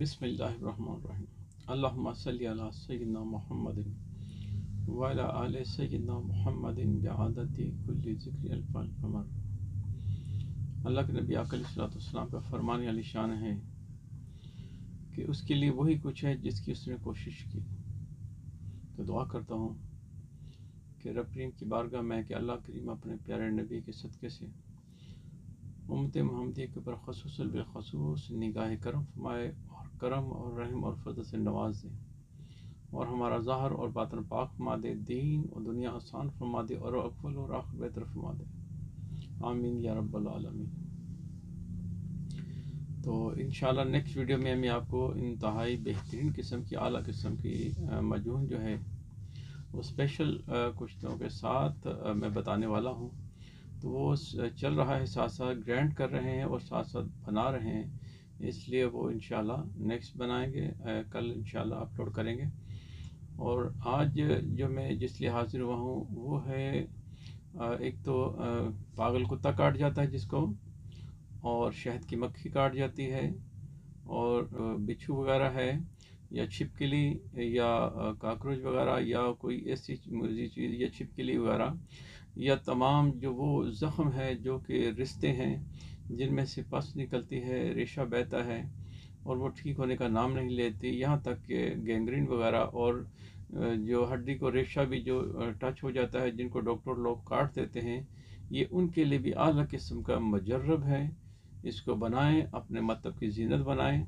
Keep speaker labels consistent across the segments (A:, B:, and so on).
A: बिस्मिल्लाहिर्रहमानिर्रहीम। अल्लाहुम्मा सल्ली अला सय्यिदिना मुहम्मदिन व अला आलि सय्यिदिना मुहम्मदिन बिआदति कुल्ली ज़िक्रि अल्फ़ल क़मर। अल्लाह के नबी आका अलैहिस्सलाम का फरमान अली शान है कि उसके लिए वही कुछ है जिसकी उसने कोशिश की। तो दुआ करता हूँ कि रब करीम की बारगाह में कि अल्लाह करीम अपने प्यारे नबी के सदक़े से उम्मत मुहम्मदी के ऊपर ख़ुसूसन बिलख़ुसूस निगाह करम फरमाए और करम और रहम और फज़ल से नवाज दे और हमारा ज़ाहिर और बातिन पाक फरमा दे, दीन और दुनिया आसान फरमा दे और अव्वल और आखिर बेहतर फरमा दे। आमीन या रब्बल आलमीन। तो इंशाअल्लाह नेक्स्ट वीडियो में मैं आपको इंतहाई बेहतरीन किस्म की आला किस्म की मजून जो है वो स्पेशल कुश्तियों के साथ मैं बताने वाला हूँ। तो वो चल रहा है, साथ साथ ग्राइंड कर रहे हैं और साथ साथ बना रहे हैं, इसलिए वो इंशाल्लाह नेक्स्ट बनाएंगे, कल इंशाल्लाह अपलोड करेंगे। और आज जो मैं जिस लिए हाजिर हुआ हूँ वो है एक तो पागल कुत्ता काट जाता है जिसको, और शहद की मक्खी काट जाती है, और बिच्छू वगैरह है या छिपकली या काकरोच वगैरह या कोई ऐसी चीज़ या छिपकली वगैरह, या तमाम जो वो ज़ख़म है जो कि रिश्ते हैं जिनमें से पस निकलती है, रेशा बहता है और वो ठीक होने का नाम नहीं लेती, यहाँ तक कि गैंग्रीन वगैरह और जो हड्डी को रेशा भी जो टच हो जाता है, जिनको डॉक्टर लोग काट देते हैं, ये उनके लिए भी आला किस्म का मजर्रब है। इसको बनाएं, अपने मतलब की ज़ीनत बनाएं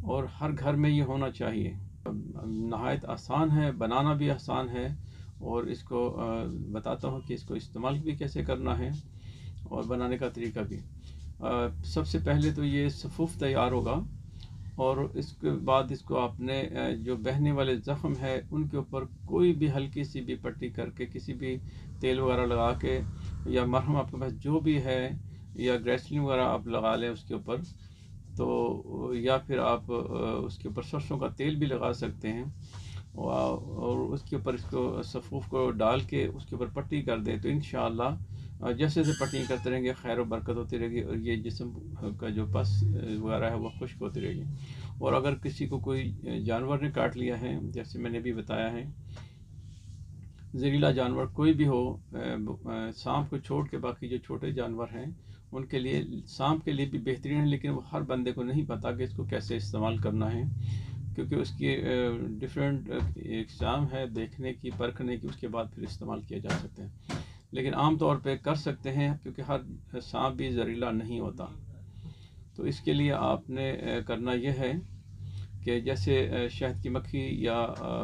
A: और हर घर में ये होना चाहिए। नहायत आसान है, बनाना भी आसान है, और इसको बताता हूँ कि इसको इस्तेमाल भी कैसे करना है और बनाने का तरीका भी। सबसे पहले तो ये सफ़ूफ़ तैयार होगा और इसके बाद इसको आपने जो बहने वाले ज़ख़म है उनके ऊपर कोई भी हल्की सी भी पट्टी करके, किसी भी तेल वगैरह लगा के, या मरहम आपके पास जो भी है, या ग्रेसलिन वगैरह आप लगा लें उसके ऊपर, तो या फिर आप उसके ऊपर सरसों का तेल भी लगा सकते हैं, और उसके ऊपर इसको सफ़ूफ़ को डाल के उसके ऊपर पट्टी कर दें। तो इंशाअल्लाह जैसे जैसे पट्टी करते रहेंगे खैर और बरकत होती रहेगी और ये जिस्म का जो पस वगैरह है वो खुश्क होती रहेगी। और अगर किसी को कोई जानवर ने काट लिया है, जैसे मैंने भी बताया है, जहरीला जानवर कोई भी हो, सांप को छोड़ के बाकी जो छोटे जानवर हैं उनके लिए, सांप के लिए भी बेहतरीन है, लेकिन वो हर बंदे को नहीं पता कि इसको कैसे इस्तेमाल करना है, क्योंकि उसकी डिफरेंट एग्ज़ाम है देखने की, परखने की, उसके बाद फिर इस्तेमाल किया जा सकता है। लेकिन आम तौर पे कर सकते हैं क्योंकि हर सांप भी जहरीला नहीं होता। तो इसके लिए आपने करना यह है कि जैसे शहद की मक्खी या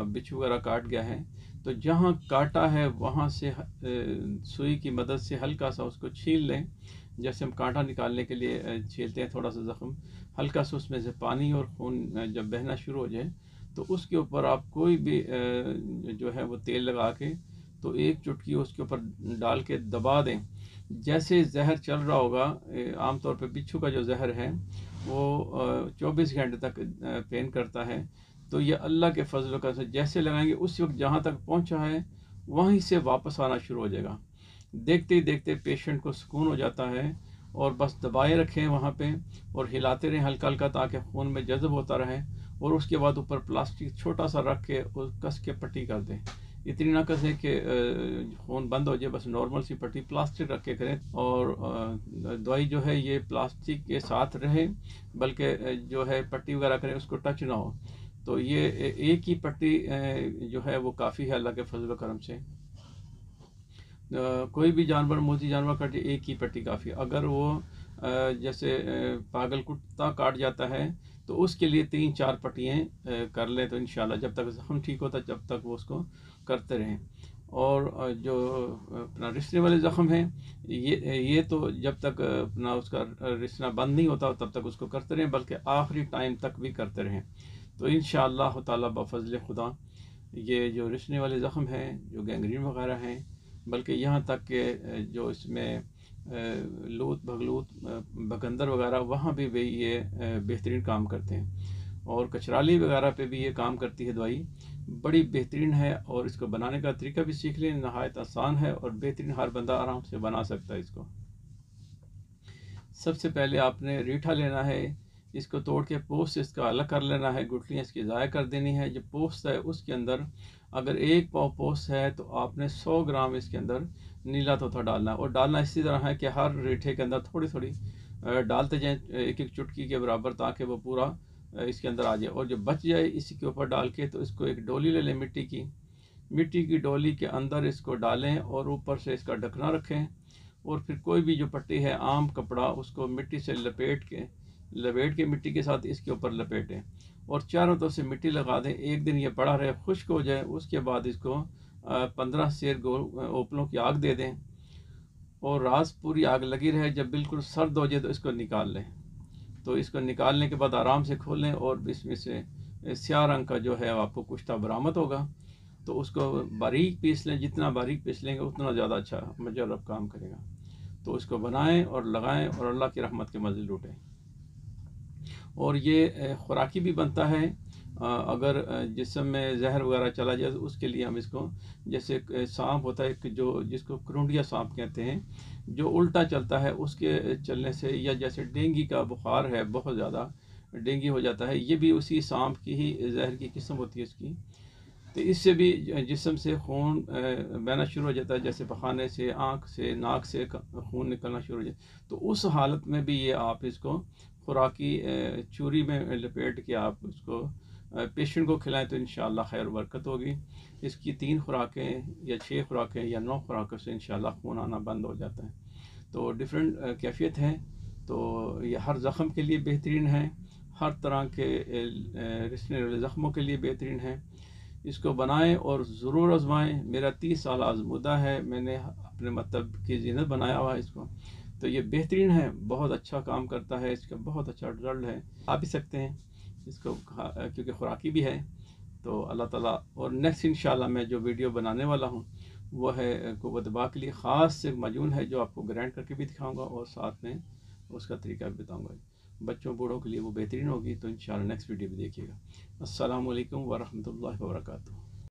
A: बिच्छू वगैरह काट गया है, तो जहाँ काटा है वहाँ से सुई की मदद से हल्का सा उसको छील लें। जैसे हम कांटा निकालने के लिए छीलते हैं थोड़ा सा ज़ख़म, हल्का सा उसमें से पानी और खून जब बहना शुरू हो जाए तो उसके ऊपर आप कोई भी जो है वो तेल लगा के, तो एक चुटकी उसके ऊपर डाल के दबा दें। जैसे जहर चल रहा होगा, आमतौर पे बिच्छू का जो जहर है वो 24 घंटे तक पेन करता है, तो ये अल्लाह के फजल का से जैसे लगाएंगे उस वक्त जहाँ तक पहुँचा है वहीं से वापस आना शुरू हो जाएगा। देखते ही देखते पेशेंट को सुकून हो जाता है, और बस दबाए रखें वहाँ पे और हिलाते रहें हल्का हल्का ताकि खून में जज़ब होता रहे, और उसके बाद ऊपर प्लास्टिक छोटा सा रख के और कस के पट्टी कर दें। इतनी ना कसें कि खून बंद हो जाए, बस नॉर्मल सी पट्टी प्लास्टिक रख के करें, और दवाई जो है ये प्लास्टिक के साथ रहे, बल्कि जो है पट्टी वगैरह करें उसको टच ना हो। तो ये एक ही पट्टी जो है वो काफ़ी है अल्लाह के फजल करम से। कोई भी जानवर, मोती जानवर काटे, एक ही पट्टी काफ़ी। अगर वो जैसे पागल कुत्ता काट जाता है तो उसके लिए 3-4 पट्टियाँ कर लें, तो इंशाल्लाह जब तक ज़ख़म ठीक होता जब तक वो उसको करते रहें। और जो अपना रिसने वाले ज़ख़म हैं, ये तो जब तक अपना उसका रिसना बंद नहीं होता तब तक उसको करते रहें, बल्कि आखिरी टाइम तक भी करते रहें। तो इंशाअल्लाह ताला बफ़ज़ल खुदा ये जो रिसने वाले ज़ख़म हैं, जो गैंग्रीन वगैरह हैं, बल्कि यहाँ तक कि जो इसमें लूत भगलूत भगंदर वगैरह, वहाँ भी ये बेहतरीन काम करते हैं। और कचराली वगैरह पे भी ये काम करती है दवाई, बड़ी बेहतरीन है। और इसको बनाने का तरीका भी सीख लें, नहायत आसान है और बेहतरीन, हर बंदा आराम से बना सकता है इसको। सबसे पहले आपने रीठा लेना है, इसको तोड़ के पोस्ट इसका अलग कर लेना है, गुठलियाँ इसकी ज़ाया कर देनी है। जो पोस्ट है उसके अंदर अगर 1 पाव पोस्ट है तो आपने 100 ग्राम इसके अंदर नीला तोता डालना है, और डालना इसी तरह है कि हर रीठे के अंदर थोड़ी थोड़ी डालते जाएं, एक एक चुटकी के बराबर, ताकि वो पूरा इसके अंदर आ जाए। और जो बच जाए इसी के ऊपर डाल के, तो इसको एक डोली ले लें मिट्टी की डोली के अंदर इसको डालें और ऊपर से इसका ढकना रखें, और फिर कोई भी जो पट्टी है आम कपड़ा उसको मिट्टी से लपेट के मिट्टी के साथ इसके ऊपर लपेटें और चारों तरफ से मिट्टी लगा दें। एक दिन ये पड़ा रहे, खुश्क हो जाए, उसके बाद इसको 15 सेर ओपलों की आग दे दें और रात पूरी आग लगी रहे। जब बिल्कुल सर्द हो जाए तो इसको निकाल लें। तो इसको निकालने के बाद आराम से खोलें और इसमें से स्याह रंग का जो है आपको कुश्ता बरामद होगा। तो उसको बारीक पीस लें, जितना बारीक पीस लेंगे उतना ज़्यादा अच्छा मुजर्रब काम करेगा। तो इसको बनाएं और लगाएं और अल्लाह की रहमत के मज़े लूटें। और ये खुराकी भी बनता है। अगर जिस्म में जहर वगैरह चला जाए तो उसके लिए हम इसको, जैसे सांप होता है कि जो जिसको करुंडिया सांप कहते हैं, जो उल्टा चलता है, उसके चलने से, या जैसे डेंगू का बुखार है, बहुत ज़्यादा डेंगू हो जाता है, ये भी उसी सांप की ही जहर की किस्म होती है इसकी। तो इससे भी जिस्म से खून बहना शुरू हो जाता है, जैसे पखाने से, आँख से, नाक से खून निकलना शुरू हो जाता है। तो उस हालत में भी ये आप इसको खुराकी चूरी में लपेट के आप उसको पेशेंट को खिलाएं तो इंशाअल्लाह खैर बरकत होगी। इसकी 3 खुराकें या 6 खुराकें या 9 खुराकों से इंशाअल्लाह खून आना बंद हो जाता है। तो डिफरेंट कैफियत है। तो ये हर ज़ख़म के लिए बेहतरीन है, हर तरह के रिसने वाले ज़ख़मों के लिए बेहतरीन है। इसको बनाएं और ज़रूर आजमाएं। मेरा 30 साल आजमुदा है, मैंने अपने मतलब की ज़ीनत बनाया हुआ है इसको। तो ये बेहतरीन है, बहुत अच्छा काम करता है, इसका बहुत अच्छा रिजल्ट है। आप भी सकते हैं इसको क्योंकि खुराकी भी है। तो अल्लाह ताला, और नेक्स्ट इंशाल्लाह मैं जो वीडियो बनाने वाला हूँ वो है क़ुव्वत बा के लिए ख़ास से माजून है, जो आपको ग्राइंड करके भी दिखाऊंगा और साथ में उसका तरीका भी बताऊंगा। बच्चों बूढ़ों के लिए वो बेहतरीन होगी। तो इंशाल्लाह नेक्स्ट वीडियो भी देखिएगा। अस्सलामु अलैकुम व रहमतुल्लाहि व बरकातुहू।